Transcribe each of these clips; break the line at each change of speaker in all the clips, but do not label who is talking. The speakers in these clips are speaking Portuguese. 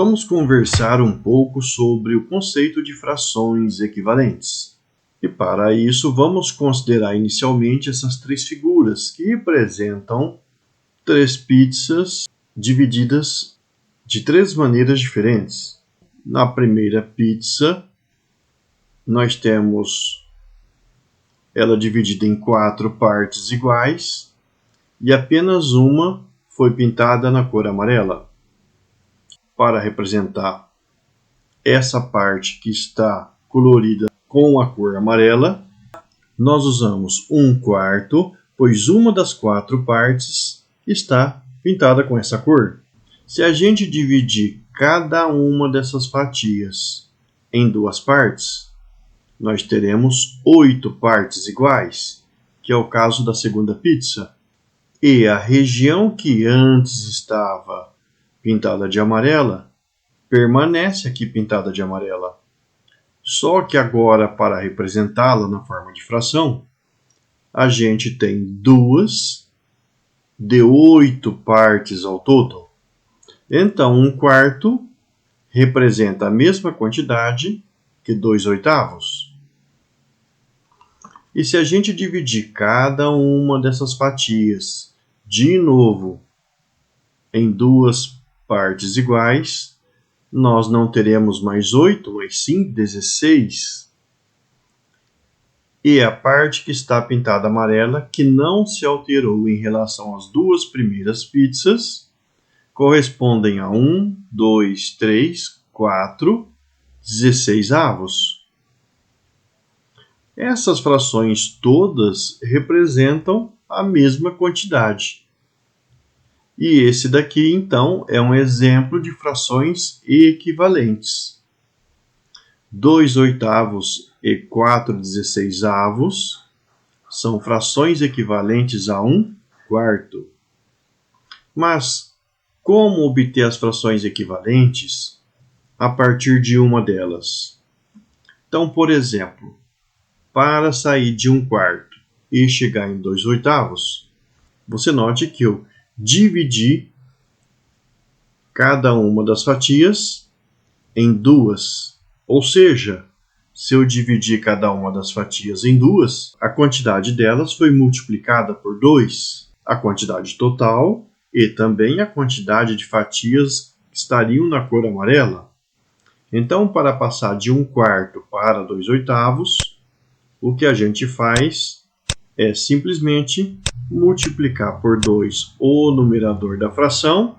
Vamos conversar um pouco sobre o conceito de frações equivalentes. E para isso, vamos considerar inicialmente essas três figuras que representam três pizzas divididas de três maneiras diferentes. Na primeira pizza, nós temos ela dividida em 4 partes iguais e apenas uma foi pintada na cor amarela. Para representar essa parte que está colorida com a cor amarela, nós usamos 1/4, pois uma das 4 partes está pintada com essa cor. Se a gente dividir cada uma dessas fatias em 2 partes, nós teremos 8 partes iguais, que é o caso da segunda pizza. E a região que antes estava pintada de amarela, permanece aqui pintada de amarela. Só que agora, para representá-la na forma de fração, a gente tem 2 de 8 partes ao todo. Então, 1/4 representa a mesma quantidade que 2/8. E se a gente dividir cada uma dessas fatias de novo em 2 partes iguais, nós não teremos mais 8, mas sim 16. E a parte que está pintada amarela, que não se alterou em relação às 2 primeiras pizzas, correspondem a 1, 2, 3, 4, 16 avos. Essas frações todas representam a mesma quantidade. E esse daqui, então, é um exemplo de frações equivalentes. 2/8 e 4/16 são frações equivalentes a 1/4. Mas, como obter as frações equivalentes a partir de uma delas? Então, por exemplo, para sair de 1/4 e chegar em 2/8, você note que eu dividi cada uma das fatias em 2. Ou seja, se eu dividir cada uma das fatias em 2, a quantidade delas foi multiplicada por 2. A quantidade total e também a quantidade de fatias que estariam na cor amarela. Então, para passar de 1/4 para 2/8, o que a gente faz é simplesmente multiplicar por 2 o numerador da fração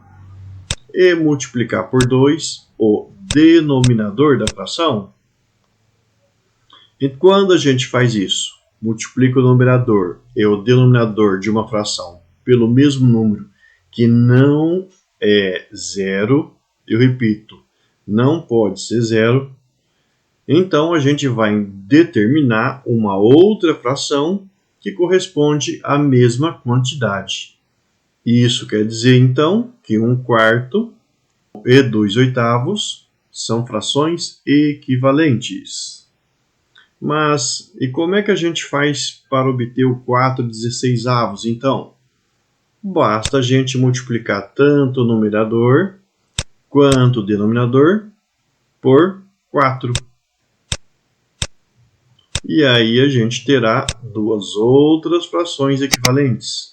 e multiplicar por 2 o denominador da fração. E quando a gente faz isso, multiplica o numerador e o denominador de uma fração pelo mesmo número que não é zero, eu repito, não pode ser zero, então a gente vai determinar uma outra fração que corresponde à mesma quantidade. Isso quer dizer, então, que 1/4 e 2/8 são frações equivalentes. Mas, e como é que a gente faz para obter o 4/16, então? Basta a gente multiplicar tanto o numerador quanto o denominador por 4. E aí a gente terá 2 outras frações equivalentes.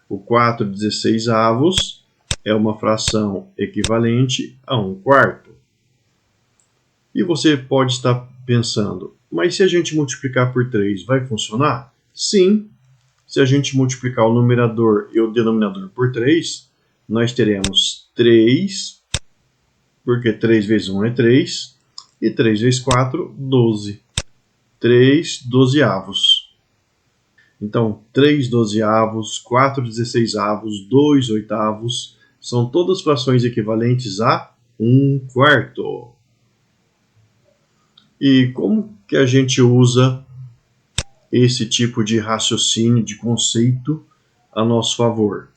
O 4/16 é uma fração equivalente a 1/4. E você pode estar pensando, mas se a gente multiplicar por 3, vai funcionar? Sim. Se a gente multiplicar o numerador e o denominador por 3, nós teremos 3, porque 3 vezes 1 é 3, e 3 vezes 4, 12. 3/12. Então, 3/12, 4/16, 2/8 são todas frações equivalentes a 1/4. E como que a gente usa esse tipo de raciocínio, de conceito a nosso favor?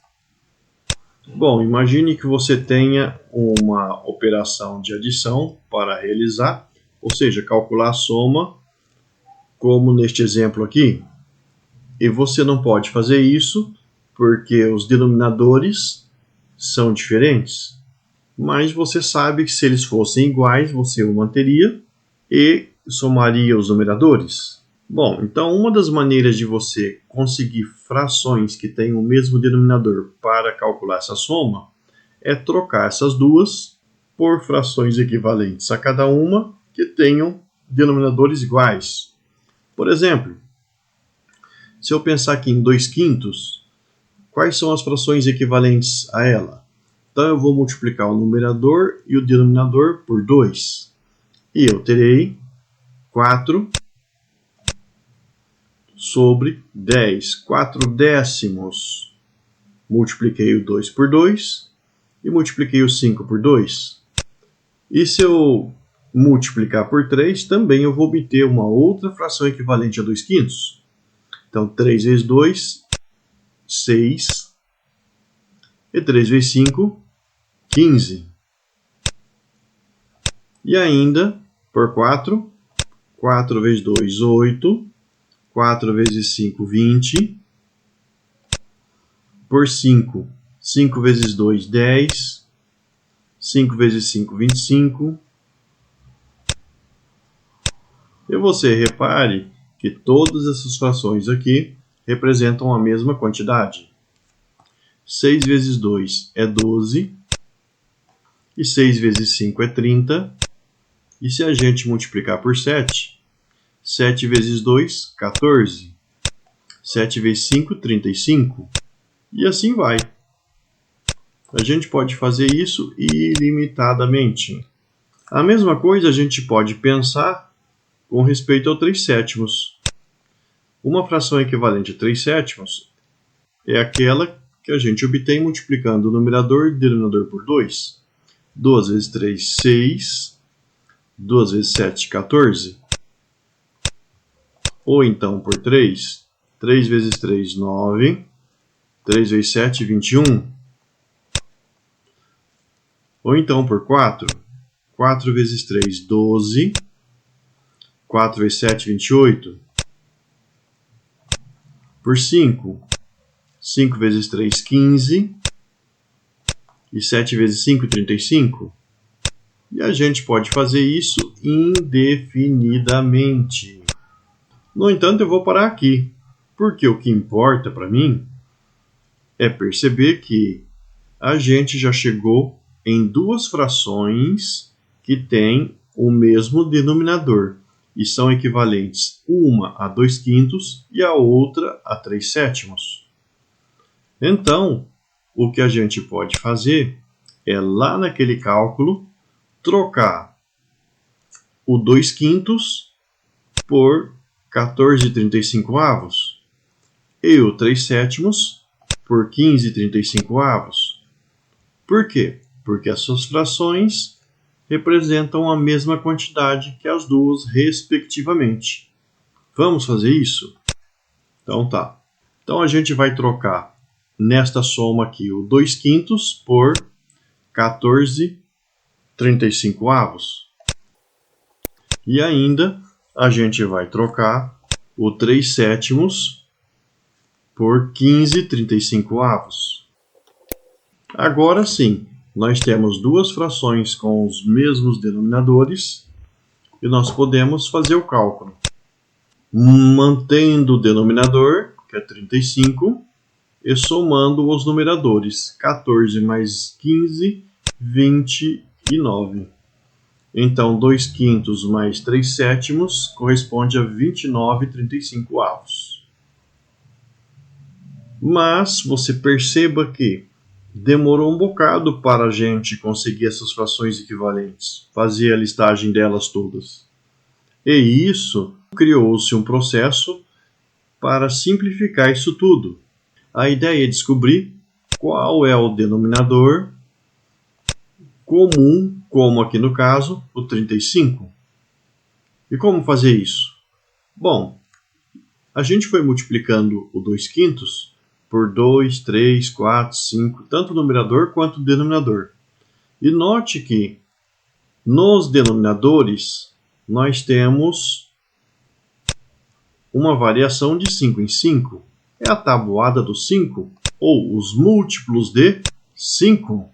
Bom, imagine que você tenha uma operação de adição para realizar, ou seja, calcular a soma, como neste exemplo aqui. E você não pode fazer isso porque os denominadores são diferentes. mas você sabe que se eles fossem iguais, você o manteria e somaria os numeradores. Bom, então uma das maneiras de você conseguir frações que têm o mesmo denominador para calcular essa soma é trocar essas duas por frações equivalentes a cada uma que tenham denominadores iguais. Por exemplo, se eu pensar aqui em 2/5, quais são as frações equivalentes a ela? Então eu vou multiplicar o numerador e o denominador por 2. E eu terei 4 sobre 10. 4 décimos. Multipliquei o 2 por 2 e multipliquei o 5 por 2. E se eu multiplicar por 3, também eu vou obter uma outra fração equivalente a 2/5. Então, 3 vezes 2, 6. E 3 vezes 5, 15. E ainda, por 4, 4 vezes 2, 8. 4 vezes 5, 20. Por 5, 5 vezes 2, 10. 5 vezes 5, 25. E você repare que todas essas frações aqui representam a mesma quantidade. 6 vezes 2 é 12. E 6 vezes 5 é 30. E se a gente multiplicar por 7, 7 vezes 2, 14. 7 vezes 5, 35. E assim vai. A gente pode fazer isso ilimitadamente. A mesma coisa a gente pode pensar com respeito ao 3/7. Uma fração equivalente a 3/7 é aquela que a gente obtém multiplicando o numerador e o denominador por 2. 2 vezes 3, 6. 2 vezes 7, 14. Ou então por 3. 3 vezes 3, 9. 3 vezes 7, 21. Ou então por 4. 4 vezes 3, 12. 4 vezes 7, 28. Por 5. 5 vezes 3, 15. E 7 vezes 5, 35. E a gente pode fazer isso indefinidamente. No entanto, eu vou parar aqui, porque o que importa para mim é perceber que a gente já chegou em duas frações que têm o mesmo denominador e são equivalentes uma a 2/5 e a outra a 3/7. Então, o que a gente pode fazer é lá naquele cálculo trocar o 2/5 por 14/35 e o 3/7 por 15/35. Por quê? Porque as suas frações representam a mesma quantidade que as duas, respectivamente. Vamos fazer isso? Então tá. Então a gente vai trocar nesta soma aqui o 2/5 por 14/35. E ainda a gente vai trocar o 3/7 por 15/35. Agora sim, nós temos duas frações com os mesmos denominadores e nós podemos fazer o cálculo. Mantendo o denominador, que é 35, e somando os numeradores, 14 mais 15, 29. Então, 2/5 mais 3/7 corresponde a 29/35. Mas você perceba que demorou um bocado para a gente conseguir essas frações equivalentes, fazer a listagem delas todas. E isso criou-se um processo para simplificar isso tudo. A ideia é descobrir qual é o denominador comum, como aqui no caso, o 35. E como fazer isso? Bom, a gente foi multiplicando o 2/5 por 2, 3, 4, 5, tanto o numerador quanto o denominador. E note que nos denominadores nós temos uma variação de 5 em 5. É a tabuada do 5, ou os múltiplos de 5.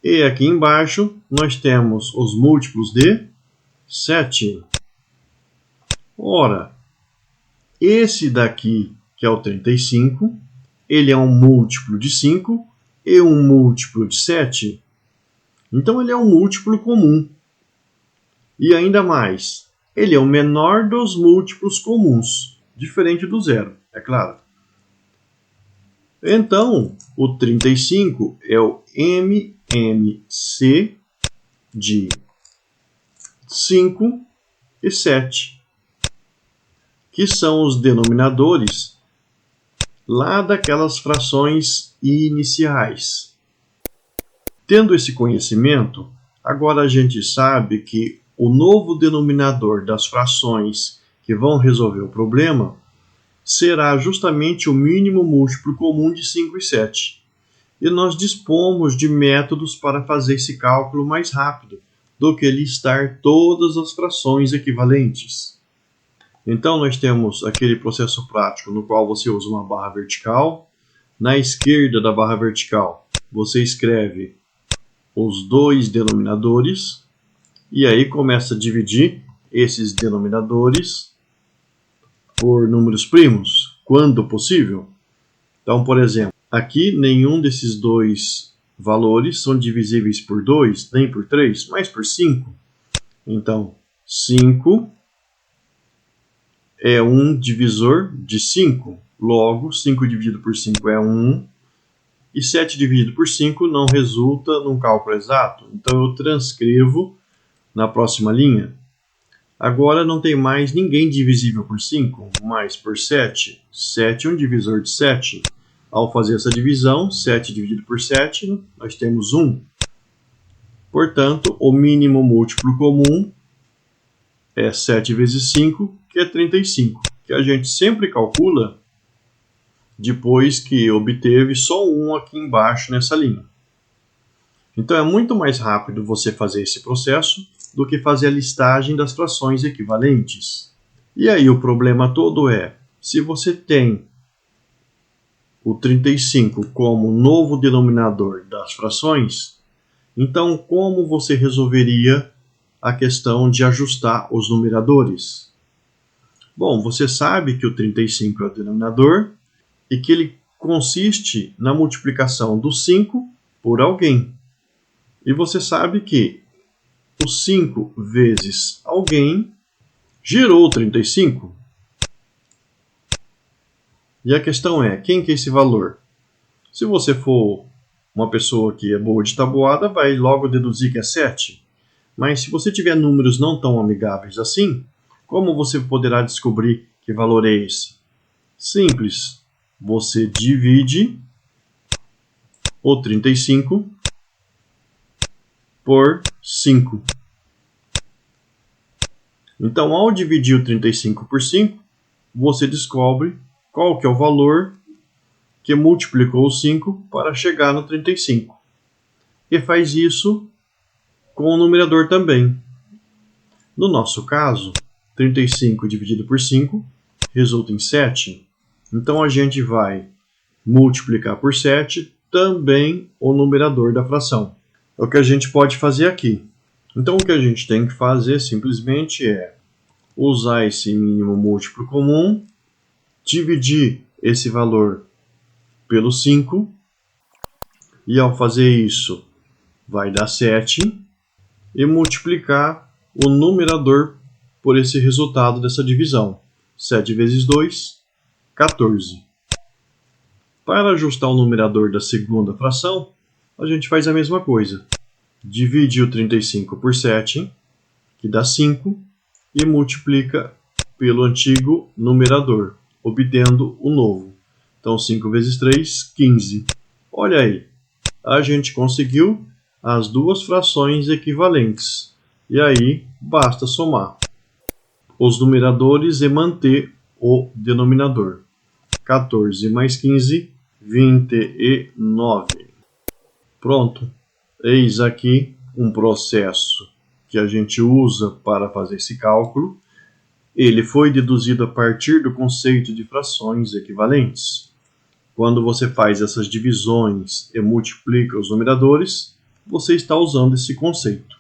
E aqui embaixo nós temos os múltiplos de 7. Ora, esse daqui, que é o 35, ele é um múltiplo de 5 e um múltiplo de 7. Então ele é um múltiplo comum. E ainda mais, ele é o menor dos múltiplos comuns, diferente do zero, é claro. Então, o 35 é o MMC de 5 e 7, que são os denominadores lá daquelas frações iniciais. Tendo esse conhecimento, agora a gente sabe que o novo denominador das frações que vão resolver o problema será justamente o mínimo múltiplo comum de 5 e 7. E nós dispomos de métodos para fazer esse cálculo mais rápido do que listar todas as frações equivalentes. Então nós temos aquele processo prático no qual você usa uma barra vertical. Na esquerda da barra vertical você escreve os dois denominadores e aí começa a dividir esses denominadores por números primos, quando possível. Então, por exemplo, aqui nenhum desses dois valores são divisíveis por 2, nem por 3, mas por 5. Então, 5 é um divisor de 5. Logo, 5 dividido por 5 é 1. E 7 dividido por 5 não resulta num cálculo exato. Então, eu transcrevo na próxima linha. Agora não tem mais ninguém divisível por 5, mas por 7. 7 é um divisor de 7. Ao fazer essa divisão, 7 dividido por 7, nós temos 1. Portanto, o mínimo múltiplo comum é 7 vezes 5, que é 35, que a gente sempre calcula depois que obteve só 1 aqui embaixo nessa linha. Então é muito mais rápido você fazer esse processo do que fazer a listagem das frações equivalentes. E aí o problema todo é, se você tem o 35 como novo denominador das frações, então como você resolveria a questão de ajustar os numeradores? Bom, você sabe que o 35 é o denominador e que ele consiste na multiplicação do 5 por alguém. E você sabe que o 5 vezes alguém gerou 35. E a questão é, quem que é esse valor? Se você for uma pessoa que é boa de tabuada, vai logo deduzir que é 7. Mas se você tiver números não tão amigáveis assim, como você poderá descobrir que valor é esse? Simples. Você divide o 35 por 5. Então, ao dividir o 35 por 5, você descobre qual que é o valor que multiplicou o 5 para chegar no 35. E faz isso com o numerador também. No nosso caso, 35 dividido por 5 resulta em 7. Então, a gente vai multiplicar por 7 também o numerador da fração. É o que a gente pode fazer aqui. Então, o que a gente tem que fazer simplesmente é usar esse mínimo múltiplo comum, dividir esse valor pelo 5, e ao fazer isso vai dar 7, e multiplicar o numerador por esse resultado dessa divisão. 7 vezes 2, 14. Para ajustar o numerador da segunda fração, a gente faz a mesma coisa. Divide o 35 por 7, que dá 5, e multiplica pelo antigo numerador, obtendo o novo. Então, 5 vezes 3, 15. Olha aí, a gente conseguiu as duas frações equivalentes. E aí, basta somar os numeradores e manter o denominador. 14 mais 15, 29. Pronto. Eis aqui um processo que a gente usa para fazer esse cálculo. Ele foi deduzido a partir do conceito de frações equivalentes. Quando você faz essas divisões e multiplica os numeradores, você está usando esse conceito.